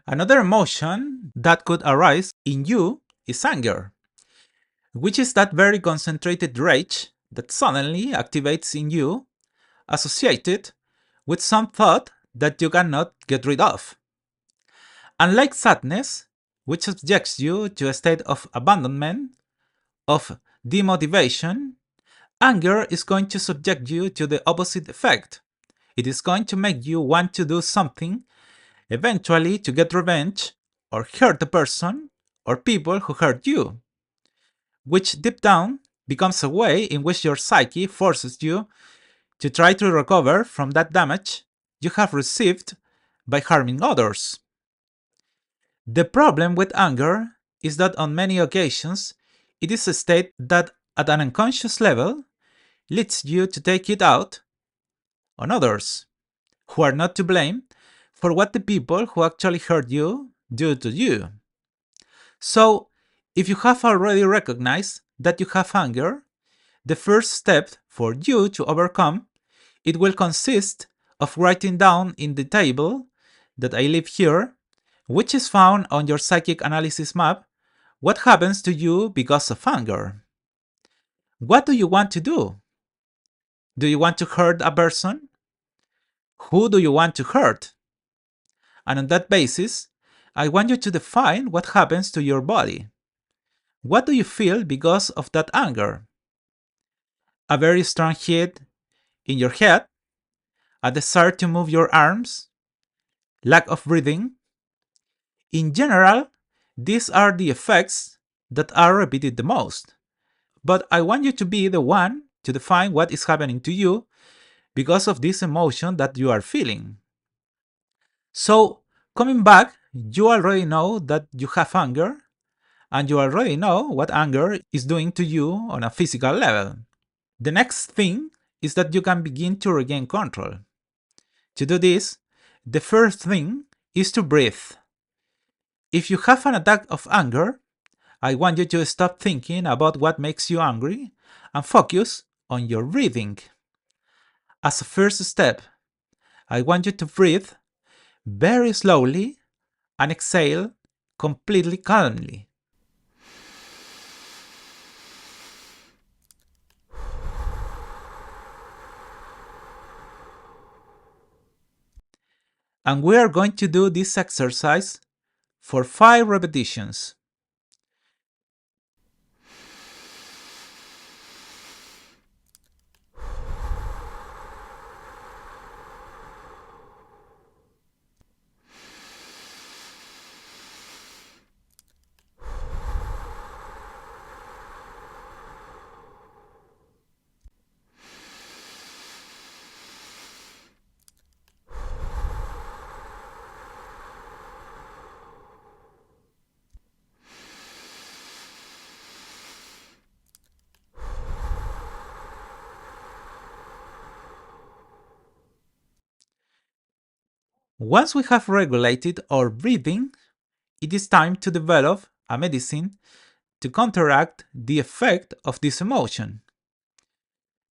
Another emotion that could arise in you is anger, which is that very concentrated rage that suddenly activates in you, associated with some thought that you cannot get rid of. Unlike sadness, which subjects you to a state of abandonment, of demotivation, anger is going to subject you to the opposite effect. It is going to make you want to do something, eventually to get revenge or hurt the person or people who hurt you, which deep down becomes a way in which your psyche forces you to try to recover from that damage you have received by harming others. The problem with anger is that on many occasions it is a state that, at an unconscious level, leads you to take it out on others, who are not to blame for what the people who actually hurt you do to you. So, if you have already recognized that you have anger, the first step for you to overcome it will consist of writing down in the table that I leave here, which is found on your psychic analysis map, what happens to you because of anger. What do you want to do? Do you want to hurt a person? Who do you want to hurt? And on that basis, I want you to define what happens to your body. What do you feel because of that anger? A very strong heat in your head, a desire to move your arms, lack of breathing. In general, these are the effects that are repeated the most. But I want you to be the one to define what is happening to you because of this emotion that you are feeling. So, coming back, you already know that you have anger, and you already know what anger is doing to you on a physical level. The next thing is that you can begin to regain control. To do this, the first thing is to breathe. If you have an attack of anger, I want you to stop thinking about what makes you angry and focus on your breathing. As a first step, I want you to breathe very slowly and exhale completely calmly. And we are going to do this exercise for 5 repetitions. Once we have regulated our breathing, it is time to develop a medicine to counteract the effect of this emotion.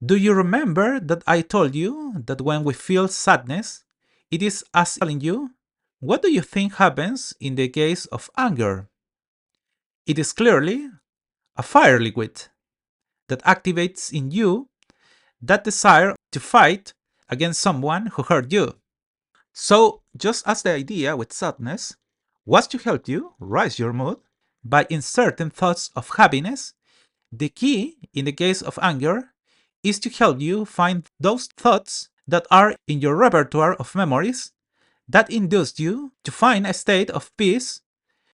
Do you remember that I told you that when we feel sadness, it is as telling you? What do you think happens in the case of anger? It is clearly a fire liquid that activates in you that desire to fight against someone who hurt you. So, just as the idea with sadness was to help you raise your mood by inserting thoughts of happiness, the key in the case of anger is to help you find those thoughts that are in your repertoire of memories that induce you to find a state of peace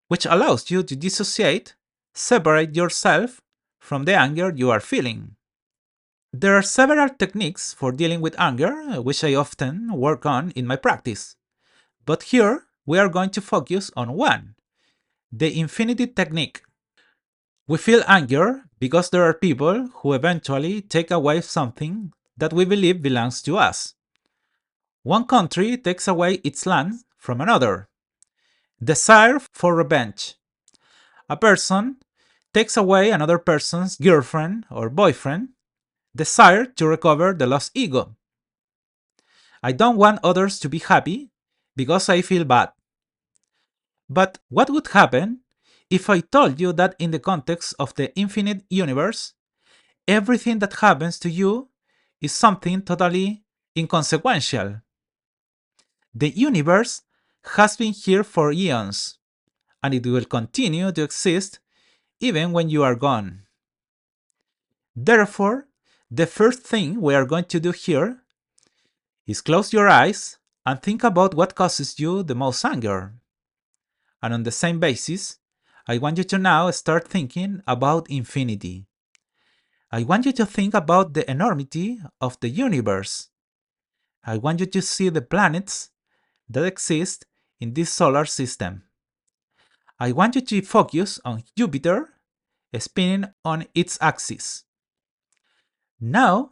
which allows you to dissociate, separate yourself from the anger you are feeling. There are several techniques for dealing with anger, which I often work on in my practice. But here we are going to focus on one, the infinity technique. We feel anger because there are people who eventually take away something that we believe belongs to us. One country takes away its land from another. Desire for revenge. A person takes away another person's girlfriend or boyfriend. Desire to recover the lost ego. I don't want others to be happy because I feel bad. But what would happen if I told you that in the context of the infinite universe, everything that happens to you is something totally inconsequential? The universe has been here for eons, and it will continue to exist even when you are gone. Therefore, the first thing we are going to do here is close your eyes and think about what causes you the most anger. And on the same basis, I want you to now start thinking about infinity. I want you to think about the enormity of the universe. I want you to see the planets that exist in this solar system. I want you to focus on Jupiter spinning on its axis. Now,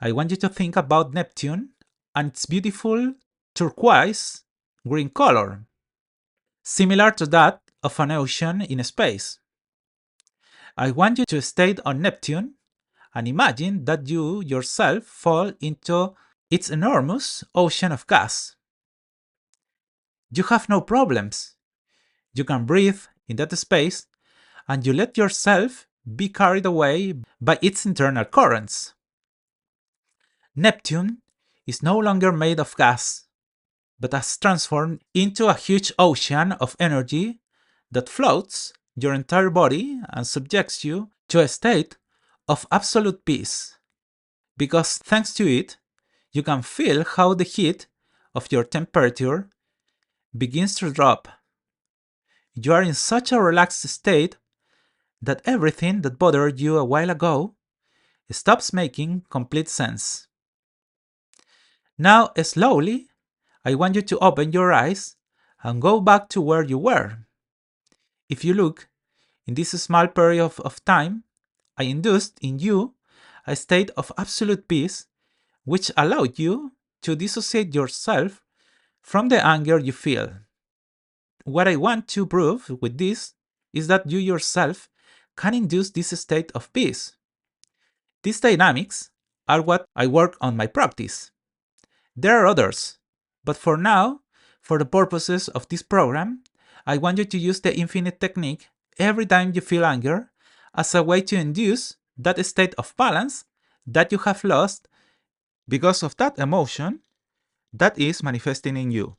I want you to think about Neptune and its beautiful turquoise green color, similar to that of an ocean in space. I want you to stay on Neptune and imagine that you yourself fall into its enormous ocean of gas. You have no problems. You can breathe in that space and you let yourself be carried away by its internal currents. Neptune is no longer made of gas, but has transformed into a huge ocean of energy that floats your entire body and subjects you to a state of absolute peace. Because thanks to it, you can feel how the heat of your temperature begins to drop. You are in such a relaxed state that everything that bothered you a while ago stops making complete sense. Now, slowly, I want you to open your eyes and go back to where you were. If you look, in this small period of time, I induced in you a state of absolute peace which allowed you to dissociate yourself from the anger you feel. What I want to prove with this is that you yourself can induce this state of peace. These dynamics are what I work on my practice. There are others, but for now, for the purposes of this program, I want you to use the infinite technique every time you feel anger as a way to induce that state of balance that you have lost because of that emotion that is manifesting in you.